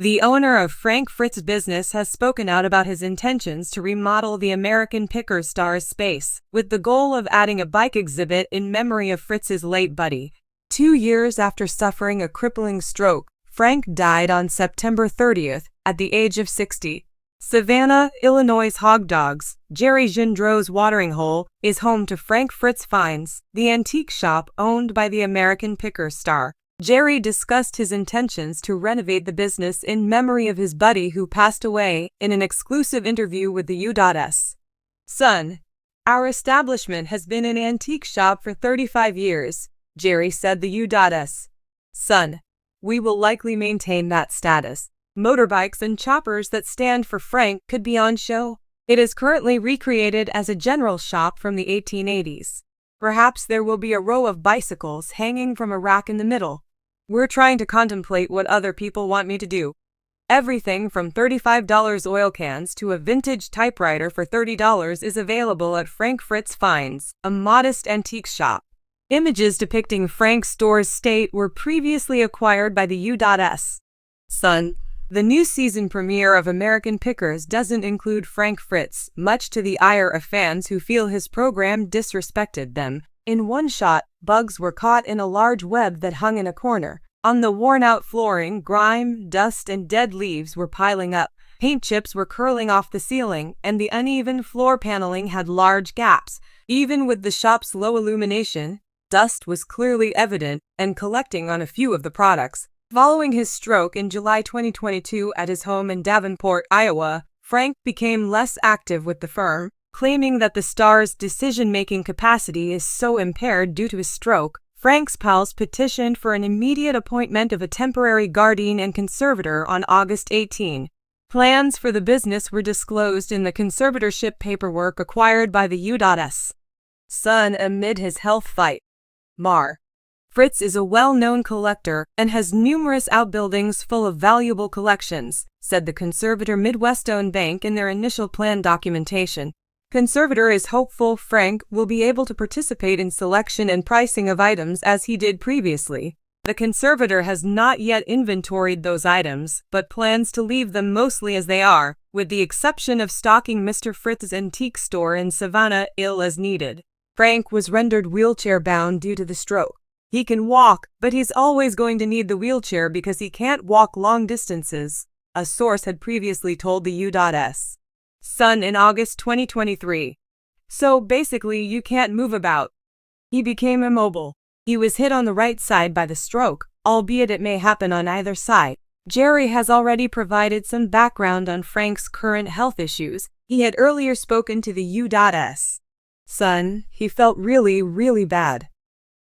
The owner of Frank Fritz business has spoken out about his intentions to remodel the American Pickers star's space, with the goal of adding a bike exhibit in memory of Fritz's late buddy. 2 years after suffering a crippling stroke, Frank died on September 30th at the age of 60. Savannah, Illinois' Hog Dogs, Jerry Gendreau's watering hole, is home to Frank Fritz Finds, the antique shop owned by the American Pickers star. Jerry discussed his intentions to renovate the business in memory of his buddy who passed away in an exclusive interview with the U.S. Sun. Our establishment has been an antique shop for 35 years, Jerry said the U.S. Sun. We will likely maintain that status. Motorbikes and choppers that stand for Frank could be on show. It is currently recreated as a general shop from the 1880s. Perhaps there will be a row of bicycles hanging from a rack in the middle. We're trying to contemplate what other people want me to do. Everything from $35 oil cans to a vintage typewriter for $30 is available at Frank Fritz Finds, a modest antique shop. Images depicting Frank's store's state were previously acquired by the U.S. Sun. The new season premiere of American Pickers doesn't include Frank Fritz, much to the ire of fans who feel his program disrespected them. In one shot, bugs were caught in a large web that hung in a corner. On the worn-out flooring, grime, dust, and dead leaves were piling up. Paint chips were curling off the ceiling, and the uneven floor paneling had large gaps. Even with the shop's low illumination, dust was clearly evident and collecting on a few of the products. Following his stroke in July 2022 at his home in Davenport, Iowa, Frank became less active with the firm, claiming that the star's decision-making capacity is so impaired due to his stroke. Frank's pals petitioned for an immediate appointment of a temporary guardian and conservator on August 18. Plans for the business were disclosed in the conservatorship paperwork acquired by the U.S. Sun amid his health fight. Mar. Fritz is a well-known collector and has numerous outbuildings full of valuable collections, said the conservator Midwest-owned bank in their initial plan documentation. Conservator is hopeful Frank will be able to participate in selection and pricing of items as he did previously. The conservator has not yet inventoried those items, but plans to leave them mostly as they are, with the exception of stocking Mr. Fritz's antique store in Savannah, Ill as needed. Frank was rendered wheelchair-bound due to the stroke. He can walk, but he's always going to need the wheelchair because he can't walk long distances, a source had previously told the U.S. Sun in August 2023. So basically you can't move about. He became immobile. He was hit on the right side by the stroke, albeit it may happen on either side. Jerry has already provided some background on Frank's current health issues. He had earlier spoken to the U.S. Sun. He felt really bad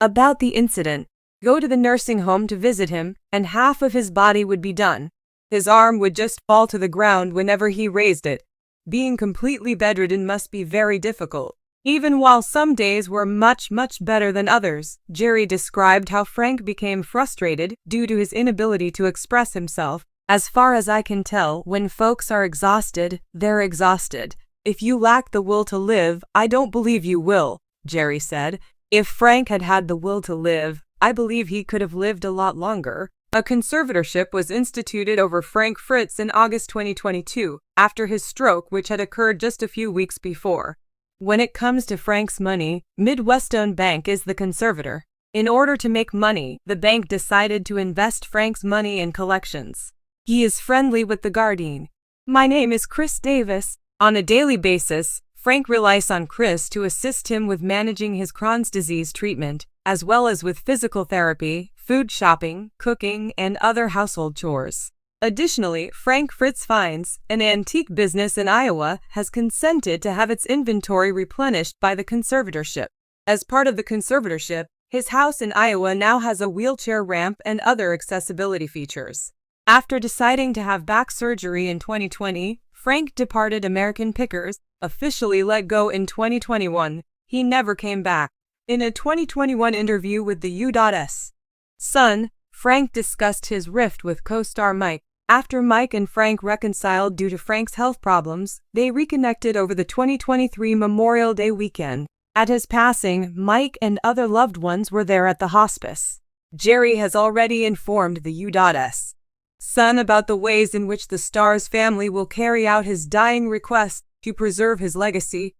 about the incident. Go to the nursing home to visit him, and half of his body would be done. His arm would just fall to the ground whenever he raised it. Being completely bedridden must be very difficult. Even while some days were much better than others, Jerry described how Frank became frustrated due to his inability to express himself. As far as I can tell, when folks are exhausted, they're exhausted. If you lack the will to live, I don't believe you will, Jerry said. If Frank had had the will to live, I believe he could have lived a lot longer. A conservatorship was instituted over Frank Fritz in August 2022, after his stroke which had occurred just a few weeks before. When it comes to Frank's money, Midwest-owned bank is the conservator. In order to make money, the bank decided to invest Frank's money in collections. He is friendly with the guardian. My name is Chris Davis. On a daily basis, Frank relies on Chris to assist him with managing his Crohn's disease treatment, as well as with physical therapy, food shopping, cooking, and other household chores. Additionally, Frank Fritz Finds, an antique business in Iowa, has consented to have its inventory replenished by the conservatorship. As part of the conservatorship, his house in Iowa now has a wheelchair ramp and other accessibility features. After deciding to have back surgery in 2020, Frank departed American Pickers, officially let go in 2021. He never came back. In a 2021 interview with the U.S. Sun, Frank discussed his rift with co-star Mike. After Mike and Frank reconciled due to Frank's health problems, they reconnected over the 2023 Memorial Day weekend. At his passing, Mike and other loved ones were there at the hospice. Jerry has already informed the U.S. Son about the ways in which the star's family will carry out his dying request to preserve his legacy.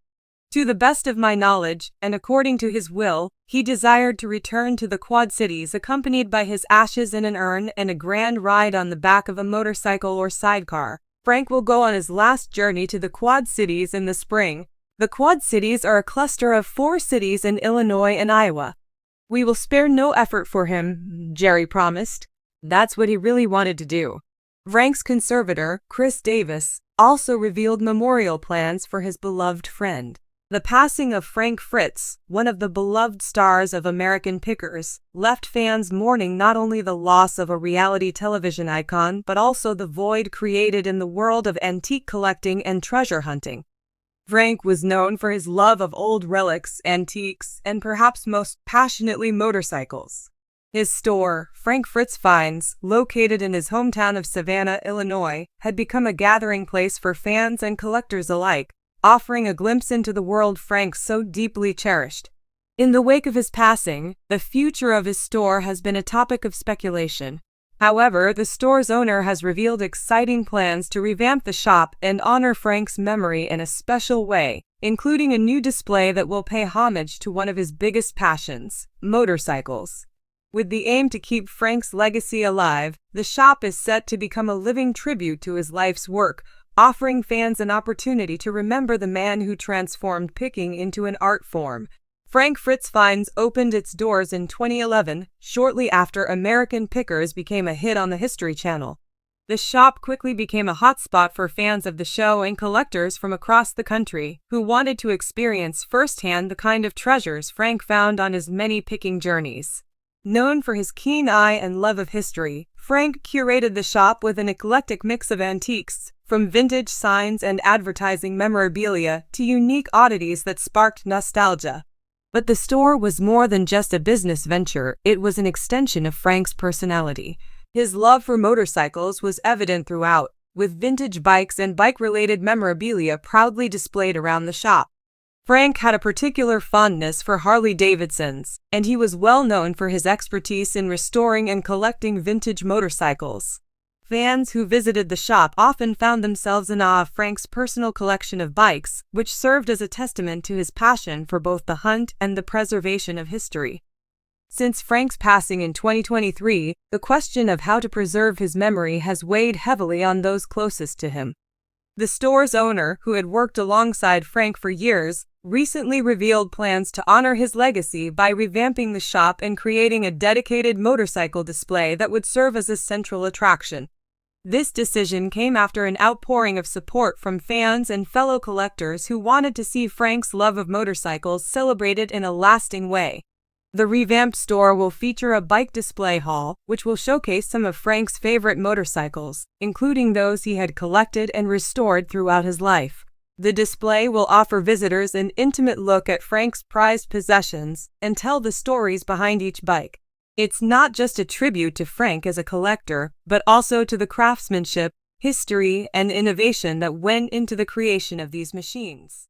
To the best of my knowledge, and according to his will, he desired to return to the Quad Cities accompanied by his ashes in an urn and a grand ride on the back of a motorcycle or sidecar. Frank will go on his last journey to the Quad Cities in the spring. The Quad Cities are a cluster of 4 cities in Illinois and Iowa. We will spare no effort for him, Jerry promised. That's what he really wanted to do. Frank's conservator, Chris Davis, also revealed memorial plans for his beloved friend. The passing of Frank Fritz, one of the beloved stars of American Pickers, left fans mourning not only the loss of a reality television icon but also the void created in the world of antique collecting and treasure hunting. Frank was known for his love of old relics, antiques, and perhaps most passionately motorcycles. His store, Frank Fritz Finds, located in his hometown of Savannah, Illinois, had become a gathering place for fans and collectors alike, offering a glimpse into the world Frank so deeply cherished. In the wake of his passing, the future of his store has been a topic of speculation. However, the store's owner has revealed exciting plans to revamp the shop and honor Frank's memory in a special way, including a new display that will pay homage to one of his biggest passions, motorcycles. With the aim to keep Frank's legacy alive, the shop is set to become a living tribute to his life's work, offering fans an opportunity to remember the man who transformed picking into an art form. Frank Fritz Finds opened its doors in 2011, shortly after American Pickers became a hit on the History Channel. The shop quickly became a hotspot for fans of the show and collectors from across the country who wanted to experience firsthand the kind of treasures Frank found on his many picking journeys. Known for his keen eye and love of history, Frank curated the shop with an eclectic mix of antiques, from vintage signs and advertising memorabilia to unique oddities that sparked nostalgia. But the store was more than just a business venture, it was an extension of Frank's personality. His love for motorcycles was evident throughout, with vintage bikes and bike-related memorabilia proudly displayed around the shop. Frank had a particular fondness for Harley-Davidsons, and he was well known for his expertise in restoring and collecting vintage motorcycles. Fans who visited the shop often found themselves in awe of Frank's personal collection of bikes, which served as a testament to his passion for both the hunt and the preservation of history. Since Frank's passing in 2023, the question of how to preserve his memory has weighed heavily on those closest to him. The store's owner, who had worked alongside Frank for years, recently revealed plans to honor his legacy by revamping the shop and creating a dedicated motorcycle display that would serve as a central attraction. This decision came after an outpouring of support from fans and fellow collectors who wanted to see Frank's love of motorcycles celebrated in a lasting way. The revamped store will feature a bike display hall, which will showcase some of Frank's favorite motorcycles, including those he had collected and restored throughout his life. The display will offer visitors an intimate look at Frank's prized possessions and tell the stories behind each bike. It's not just a tribute to Frank as a collector, but also to the craftsmanship, history, and innovation that went into the creation of these machines.